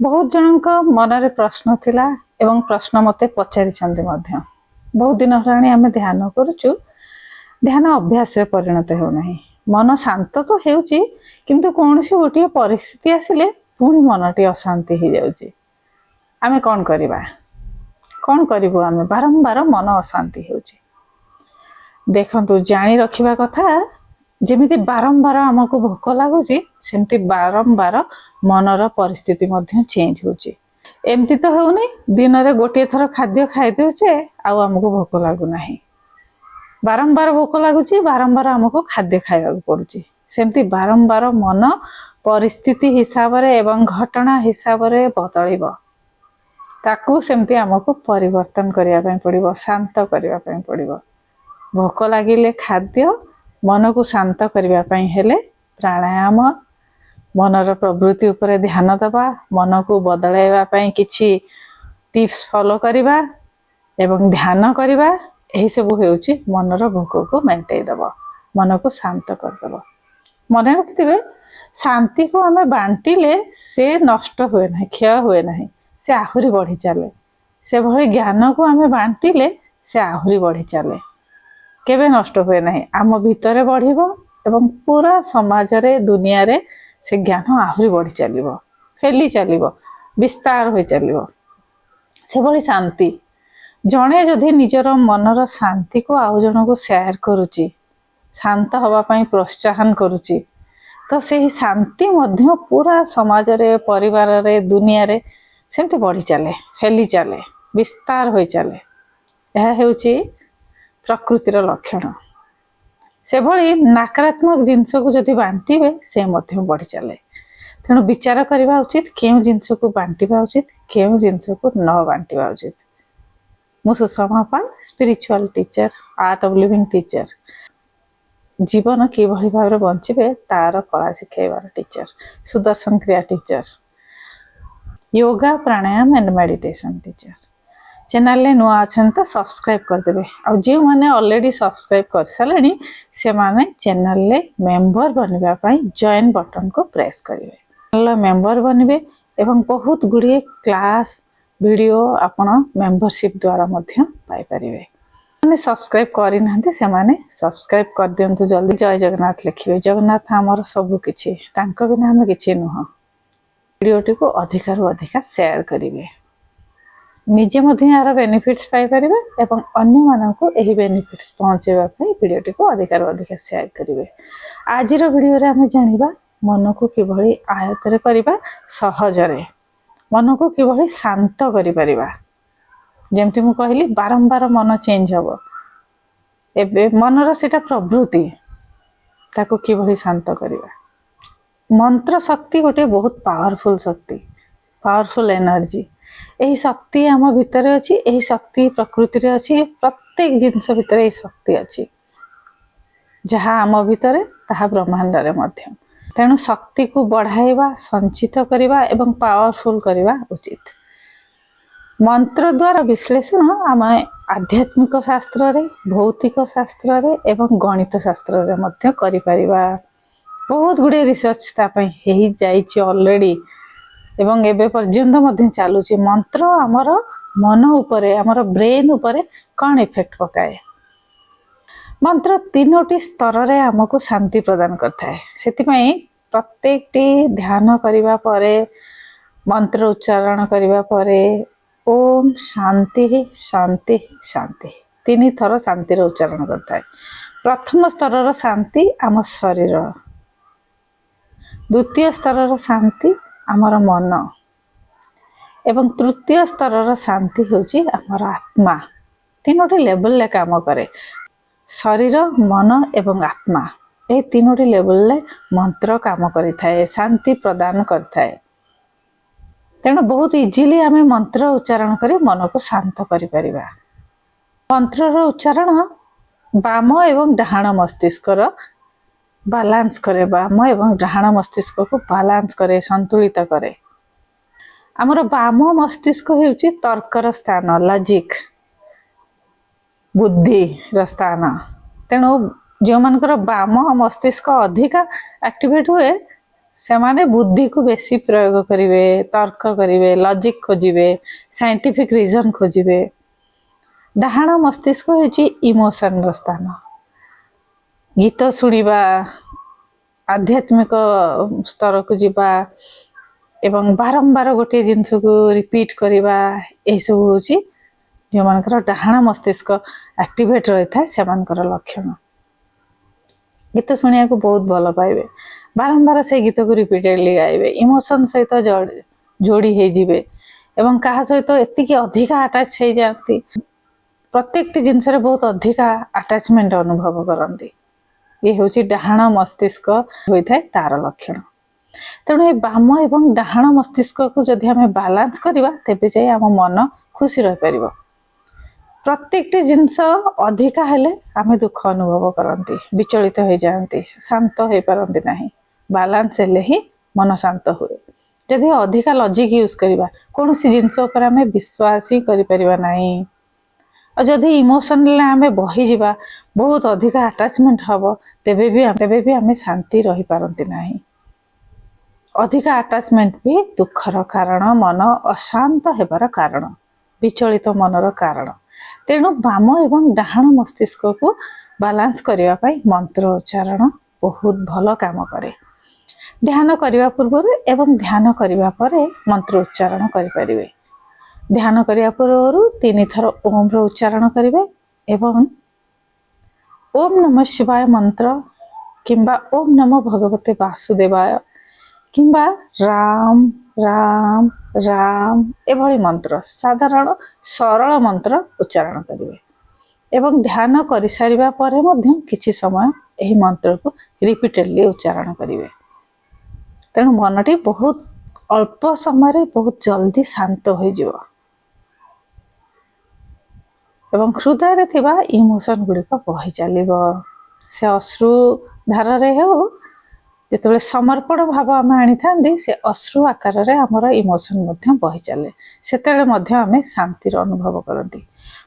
बहुत जनक मनरे प्रश्न थिला एवं प्रश्न मते पचारिछन्ते मध्य। बहुत दिन हेलाणी आमे ध्यान करूछु, ध्यान अभ्यास रे परिणत हेउ नाही। मन शांत तो हेउची किंतु कोनसी गोटे परिस्थिति आसिले पुणी मनटी अशांति हो जाउची। आमे कोन करिबा, कोन करिबो? आमे बारंबार मन अशांति हेउची। देखंतु जानी रखिबा कथा, जेमिति बारंबार हमको भोक लागुची सेमति बारंबार मनर परिस्थिति मध्य चेंज होची। एमती तो हेउनी दिन रे गोटे थर खाद्य खाइ देउचे आउ हमको भोक लागु नाही। बारंबार भोक लागुची, बारंबार हमको खाद्य खाइबा पड़ुची। सेमति बारंबार मन परिस्थिति हिसाब रे एवं घटना हिसाब रे बदलिबो। ताकू सेमति हमको परिवर्तन करिया पय पड़िबो, शांत करिया पय पड़िबो। भोक लागिले खाद्य, मन को शांत करिया पय हेले प्राणायाम, मनर प्रवृत्ति उपरे ध्यान दबा, मन को बदलाइबा पय किछि टिप्स फॉलो करिबा एवं ध्यान करिबा, एही सब हेउची मनर भोक को मेंटेन दबा, मन को शांत कर दबा। मन रखिथिबे, शांति को हमें बांटिले से नष्ट हुए नहीं, क्षय हुए नहीं, से आहुरी बढ़ी चले। से भली ज्ञान को हमें बांटिले से आहुरी बढ़ी चले, केबे नष्ट हुए नहीं। आम भितरे बढ़िबो एवं पूरा समाज रे दुनिया रे से ज्ञान आहुरी बढ़ी चलिबो, फैली चलिबो, विस्तार होई चलिबो। से भली शांति जणे जदि निजर मनर शांति को आउ जन को शेयर करूची, शांत हवा पई प्रोत्साहन करूची, तो से शांति मध्य पूरा समाज रे, परिवार रे, दुनिया रे सेमति बढ़ी चले, फैली चले, विस्तार होई चले। यह हेउची प्रकृतिर लक्षण। से भली नकारात्मक जिनस को जदि बांटिबे से मध्य बढ़ी चले। तेणु विचार करबा उचित केउ जिनस को बांटिबा उचित, केउ जिनस को न बांटिबा उचित। मु Sushma Pal, spiritual teacher, Art of Living teacher. जीवन कि भली भाबरे बंचिबे तार कला सिखाइबार टीचर, सुदर्शन क्रिया teacher, yoga pranayama and meditation teacher. Channel ले नुआ अछन तो सब्सक्राइब कर देबे। आ जे माने ऑलरेडी सब्सक्राइब कर सालेनी से माने चैनल ले मेंबर बनबा पई जॉइन बटन को प्रेस करिवे। चैनल मेंबर बनबे एवं बहुत गुडी क्लास वीडियो आपण मेंबरशिप द्वारा मध्य पाई परिवे। माने सब्सक्राइब करि नांते से माने सब्सक्राइब कर दियंतु जल्दी। जय जगन्नाथ लिखिवे। जगन्नाथ हमर सब किछि, तांको बिना हम किछि नुह। वीडियोटी को अधिकार अधिका शेयर करिवे। निजे मध्य यार बेनिफिट्स पाई परिबे एवं अन्य माननको एही बेनिफिट्स पहुंचेबा पई वीडियोटी को अधिकार अधिका शेयर करिवे। आजिर वीडियो रे हम जानिबा मन को किभली आयत्त करिबा, सहज रे मन को किभली शांत करि परिबा। जेमति मु कहली बारंबार मन चेंज हबो, एबे मनर सेटा प्रवृत्ति, ताको किभली शांत करिबा। मंत्र शक्ति गोटे बहुत पावरफुल शक्ति, पावरफुल एनर्जी। एही शक्ति आम भितर अछि, एही शक्ति प्रकृति रे अछि। प्रत्येक जिंस भितर एही शक्ति अछि, जहाँ आम भितर ताहा ब्रह्मांड रे मध्य। तेणु शक्ति को बढ़ाइबा, संचित करिबा एवं पावरफुल करिबा उचित। मंत्र द्वारा विश्लेषण आम आध्यात्मिक शास्त्र रे, भौतिक शास्त्र रे एवं गणित शास्त्र रे मध्य करि परिबा। बहुत गुडे रिसर्च ता पई हेई जाइछि ऑलरेडी एवं एबे पर्यंत मध्य चालुछि। मंत्र हमर मन उपरे, हमर ब्रेन उपरे कौन इफेक्ट पकाए? मंत्र तीनोटी स्तर रे हमको शांति प्रदान करता है। सेति पई प्रत्येकटी ध्यान करिबा परे, मंत्र उच्चारण करिबा परे ओम शांति शांति शांति तीन थर शांति रो उच्चारण करता है। प्रथम स्तर रो शांति आम शरीर, द्वितीय स्तर रो शांति आमर मन एवं तृतीय स्तर शांति होची आमर आत्मा। तीनोटी लेवल ले काम करे, शरीर, मन एवं आत्मा। ए तीनोटी लेवल ले मंत्र काम करि थाए, शांति प्रदान कर थाए। तेणु बहुत इजीली आमे मंत्र उच्चारण करी मन को शांत करि परिबा। मंत्र रो उच्चारण बाम एवं डाहाण मस्तिष्क रो बैलेंस करे, बाम एवं डाहाण मस्तिष्क को बैलेंस करे, संतुलित करे। आमर बाम मस्तिष्क हेउची तर्कर स्थान, लॉजिक, बुद्धि रो स्थान। तेणु जो मानकर बाम मस्तिष्क अधिका एक्टिवेट हुए ସେମାନେ बुद्धि को बेसी प्रयोग करिवे, तर्क करिवे, लॉजिक खोजिवे, साइंटिफिक रीजन खोजिवे। डाहाण मस्तिष्क होची इमोशन रो स्थान। गीत सुनिबा, आध्यात्मिक स्तर को जीवा एवं बारंबार गोटे जिनस को रिपीट करवा, यही सब हूँ जो मानकर डाहाण मस्तिष्क एक्टिवेट रही था से लक्षण। गीत शुणा को बहुत भल पाइबे, बारंबार से गीत को रिपीटेडली गाइबे, इमोशन सहित जोड़ी हो जिवे एवं कहा सहित एतिकी अधिका अटैच हो जाती, प्रत्येक जिनस बहुत अधिका अटैचमेंट अनुभव करती। ये हूँ डाहाण मस्तिष्क होता है तार लक्षण। तेणु ये बाम एवं डाहाण मस्तिष्क को जदि आम बालांस करवा तेबे जाए आम मन खुशी रही पार। प्रत्येक जिनस अधिका हेले आम दुख अनुभव करती, विचलित हो जाती, शांत हो पारती नहीं। बालांस हेले ही मन शांत हुए। जदि अधिका लॉजिक यूज करवा कौन सी जिनस उपर आम विश्वास ही करिपरिबा नहीं। और जदि इमोशनल आम बही जावा, बहुत अधिका अटैचमेंट हम, तेबे भी आम शांति रही पारती नहीं। अधिका अटैचमेंट भी दुखर कारण, मन अशांत हेबार कारण, विचलित मनर कारण। तेणु बाम एवं डाहाण मस्तिष्क को बालांस करने पाई मंत्र उच्चारण बहुत भल काम करे। ध्यान करने पूर्व एवं ध्यान करने पर मंत्र उच्चारण करें। ध्यान करने पूर्व 3 थर ओम रो उच्चारण करेंगे एवं ओम नमः शिवाय मंत्र किंबा ओम नमः भगवते वासुदेवाय किंबा राम राम राम एभली मंत्र, साधारण सरल मंत्र उच्चारण करेंगे। एवं ध्यान कर सारिबा परे मध्य किछि समय एही मंत्र को रिपीटेडली उच्चारण करेंगे। तेणु मनटी बहुत अल्प समय बहुत जल्दी शांत हो जिवो एवं हृदय रे थिबा इमोशन गुड़िक बही चलिबो। से अश्रु धार रे हो जिते समर्पण भाव आम आनी था, से अश्रु आकार रे आमर इमोशन बही चले, से आम शांतिर अनुभव करती।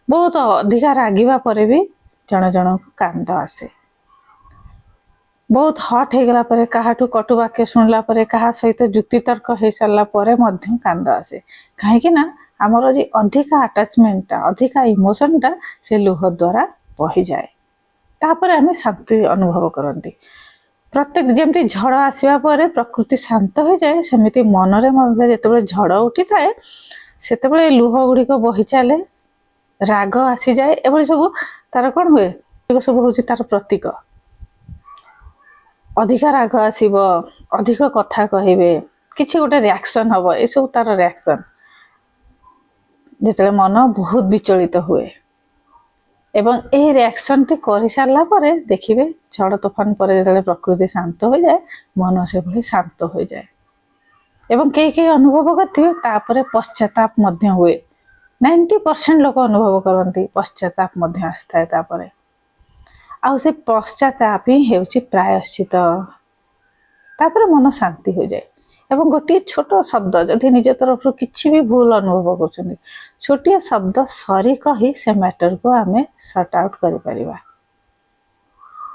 बहुत अधिका रागिबा परे भी जन जन को कांद आसे। बहुत हट हो गला परे, काहाठू कटु वाक्य शुणला परे, कहा सहित जुक्ति तर्क हो सारा परे मध्य कांद आसे। कहीं ना आमर जो अधिका अटैचमेंट अधिका इमोशन टा से लुह द्वारा बही जाए, तापर आम शांति अनुभव करती। प्रत्येक जमती झड़ आसवा पर प्रकृति शांत हो जाए, सेमती मनरे जिते झड़ उठी थाए से लुह गुड़िक बही चले, राग आसी जाए, एभली सब तार कौन हुए सब हूँ तार प्रतीक। अधिका राग आसब, अधिक कथा कहे, किसी गोटे रिएक्शन हम, ये सब तार रिएक्शन। जिते मन बहुत विचलित हुए एवं ए रिएक्शन टी कर सारा पर देखिए झड़ तोफान पर जो प्रकृति शांत हो जाए, मन से भली शांत हो जाए। एवं कई अनुभव करते पश्चाताप मध्य हुए। 90% लोक अनुभव करती पश्चाताप मध्य आसता है। आउ से पश्चाताप ही हेउची प्रायश्चित, तापर मन शांति हो जाए। एवं गोटे छोट शब्द जदि निज तरफ किसी भी भूल अनुभव कर छोटिया शब्द सरी कही से मैटर को आम सर्ट आउट कर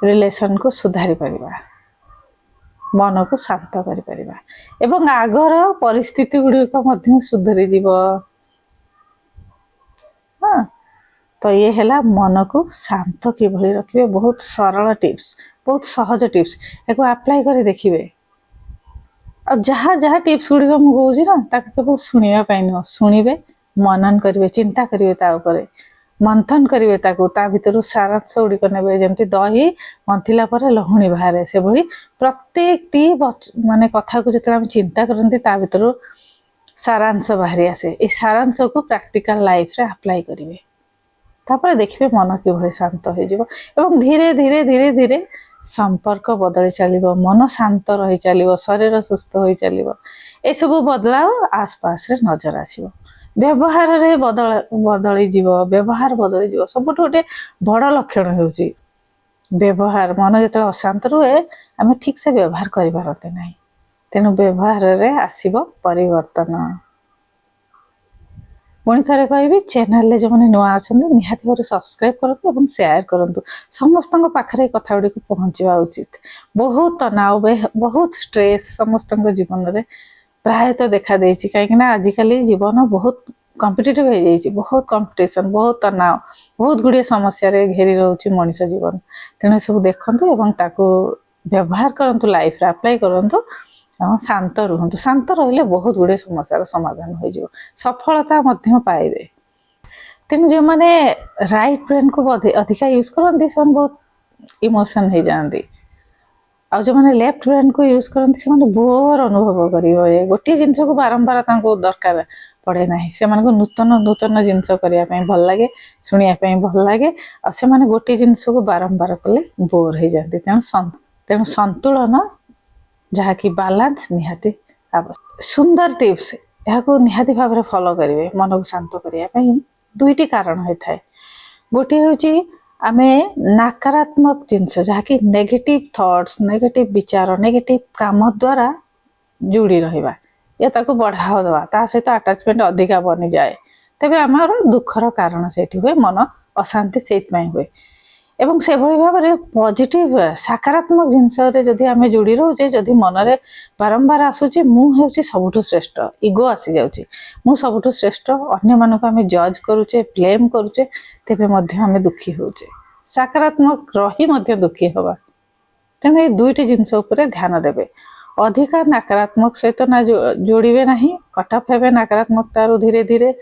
रिलेशन को सुधारी पारिबा, मन को शांत कर पारिबा एवं आगर परिस्थिति गुड़िक मध्य सुधरी जीव। हाँ, तो ये हैला मन को शांत किभली रखिए। बहुत सरल टिप्स, बहुत सहज टिप्स, एको अप्लाई कर देखिए। और जहाँ जहाँ टिप्स गुड़िक मुझे ना केवल शुणापी नुह, शुणे मनन करेंगे, चिंता करेंगे, मंथन करेंगे, ता भर सारांश गुड़िक ने जमी दही मंथिला लहुणी बाहर से भली प्रत्येक टी माने कथा को जो चिंता करती भर सारांश बाहरी आसे। ये सारांश को प्रैक्टिकल लाइफ रे अप्लाई करेंगे, तापर देखिए मन कि शांत हो धीरे धीरे धीरे धीरे संपर्क बदली चलो, मन शांत रही चलो, शरीर सुस्थ हो चलो। ये सब बदलाव आसपास रे नजर आसो। व्यवहार रे बदली जीव, व्यवहार बदली जीव। सबुठ गोटे बड़ लक्षण हो व्यवहार। मन जो अशांत रुए आम ठीक से व्यवहार करते ना, तेणु व्यवहार रे आसब परिवर्तन। पुणी थे कहि चैनल जो मैंने नुआ अच्छा निहाती भाव सब्सक्राइब करूँ और सेयार करूँ समस्त पाखे कथा गुड़ी पहुँचवा उचित। बहुत तनाव बहुत स्ट्रेस समस्त जीवन में प्रायतः देखा देछि कहीं आजिकल जीवन बहुत कॉम्पिटिटिव हो जाइए बहुत कंपटीशन बहुत तनाव बहुत गुड़िया समस्या घेरी रोचे मनीष जीवन तेणु सब देखते व्यवहार करूँ लाइफ रे अप्लाई करूँ शांत रुहतु शांत रहिले बहुत गुड़े समस्या समाधान हो सफलता पाइबे। तेणु जो मैंने राइट ब्रेन को अधिका यूज करते से बहुत इमोशन हो जाती आ जो मैंने लेफ्ट ब्रेन को यूज करते से बोर अनुभव कर गोटे जिनस को बारंबार दरकार पड़े ना से नूतन नूतन जिनस करने भल लगे शुणापी भल लगे आ गोटे जिनस को बारंबार कले बोर हो जाती तेणु संतुलन जहाँकि बालांस निहाती आवश्यक। सुंदर टिप्स यहाँ निहाती भाव में फॉलो करेंगे मन को शांत करने दुईटी कारण होता है। गोटे हूँ आमे नकारात्मक जिनस जहाँकि नेगेटिव थॉट्स नेगेटिव विचार नेगेटिव काम द्वारा जोड़ी रहा या ताको बढ़ावा दवा ता सहित अटैचमेंट अधिका बनी जाए तेबे आमर दुखर कारण से हुए मन अशांति से हुए एवं से भाव में पॉजिटिव सकारात्मक जिनस जदि आम जोड़ी रोचे जदि मनरे बारंबार आसूची मुझे सबुठ श्रेष्ठ इगो आसी जाऊँगी मु सबुठ श्रेष्ठ अन्य मानक आम जज करुचे ब्लेम करुचे तेबे आम दुखी होचे सकारात्मक रही दुखी हवा तेणु ये दुईटी जिनस उपर ध्यान देवे अधिका नकारात्मक सहित ना जोड़े ना कटअफ हे नकारात्मकतार धीरे धीरे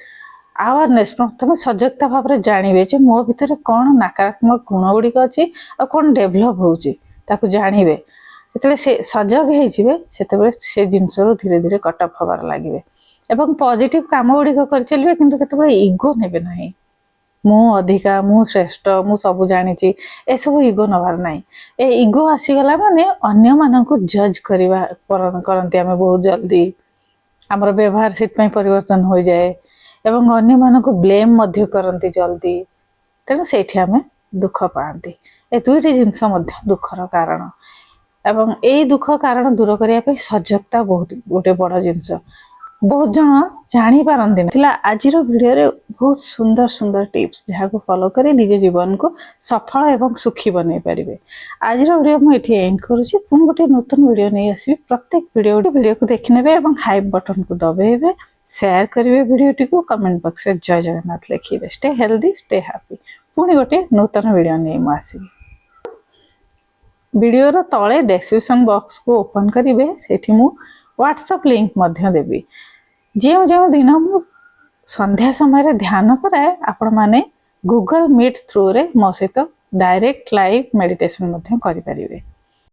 अवेयरनेस प्रथम सजगता भाव में जानवे मो भितर कौन नकारात्मक गुण गुड़िक अच्छी और कौन डेभलप होता जानवे जो से सजग होते से जिनस धीरे धीरे कटअफ हबार लगे एवं पॉजिटिव काम गुड़िक कर चलिए किंतु केतबेले इगो नेबे नहीं मु अधिका मु श्रेष्ठ मु सब जानी ए सब इगो नबार ना ए इगो आसीगला माने अन्य मानक जज करवा करती आम बहुत जल्दी आमर व्यवहार से परिवर्तन हो जाए एवं अन्य मानक ब्लेम करती जल्दी तेणु से दुख पाती ए दुईटी जिनस दुखर कारण एवं यही दुख कारण दूर करने सजगता बहुत गोटे बड़ जिनस बहुत जन जानी पारती ना आज वीडियो रे बहुत सुंदर सुंदर टिप्स जहाँ को फॉलो करी निज जीवन को सफल एवं सुखी बनई पारे। आज वीडियो मुझे एंड करुँची पुणी गोटे नूतन वीडियो नहीं आसबि प्रत्येक वीडियो को देखने और हाइप बटन को दबाइबे शेयर करेंगे वीडियोटी को कमेंट बॉक्स में जय जगन्नाथ लिखिए स्टे हेल्दी स्टे हैप्पी पुणी गोटे नूतन वीडियो नहीं मुझे वीडियो तले डिस्क्रिप्शन बॉक्स को ओपन करेंगे से व्हाट्सएप लिंक देवी जो जो दिन मु संध्या समय ध्यान कराए आपण माने गूगल मीट थ्रू रे मो सहित डायरेक्ट लाइव मेडिटेशन करें।